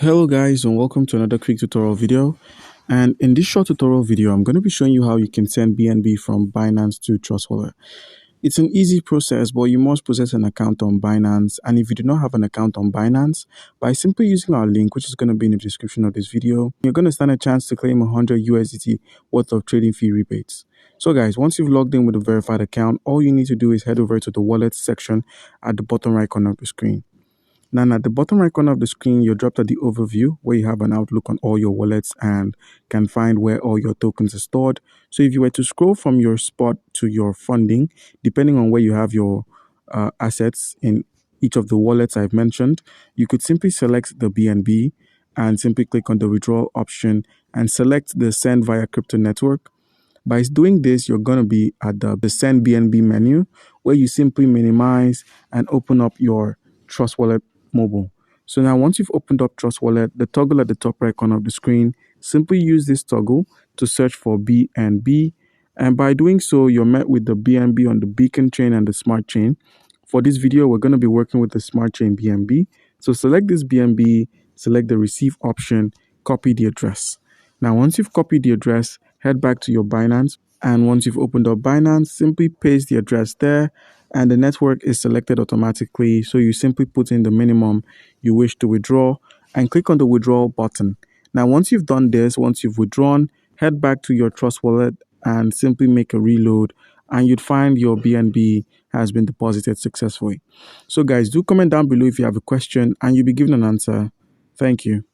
Hello guys, and welcome to another quick tutorial video. And in this short tutorial video, I'm going to be showing you how you can send BNB from Binance to Trust Wallet. It's an easy process, but you must possess an account on Binance. And if you do not have an account on Binance, by simply using our link, which is going to be in the description of this video, you're going to stand a chance to claim 100 USDT worth of trading fee rebates. So guys, once you've logged in with a verified account, all you need to do is head over to the wallet section at the bottom right corner of the screen. Now, at the bottom right corner of the screen, you're dropped at the overview where you have an outlook on all your wallets and can find where all your tokens are stored. So if you were to scroll from your spot to your funding, depending on where you have your assets in each of the wallets I've mentioned, you could simply select the BNB and simply click on the withdrawal option and select the send via crypto network. By doing this, you're going to be at the send BNB menu where you simply minimize and open up your Trust Wallet mobile. So now once you've opened up Trust Wallet, the toggle at the top right corner of the screen, simply use this toggle to search for BNB. And by doing so, you're met with the BNB on the beacon chain and the smart chain. For this video, we're going to be working with the smart chain BNB. So select this BNB, select the receive option, copy the address. Now, once you've copied the address, head back to your Binance. And once you've opened up Binance, simply paste the address there and the network is selected automatically. So you simply put in the minimum you wish to withdraw and click on the withdrawal button. Now, once you've done this, once you've withdrawn, head back to your Trust Wallet and simply make a reload and you'd find your BNB has been deposited successfully. So guys, do comment down below if you have a question and you'll be given an answer. Thank you.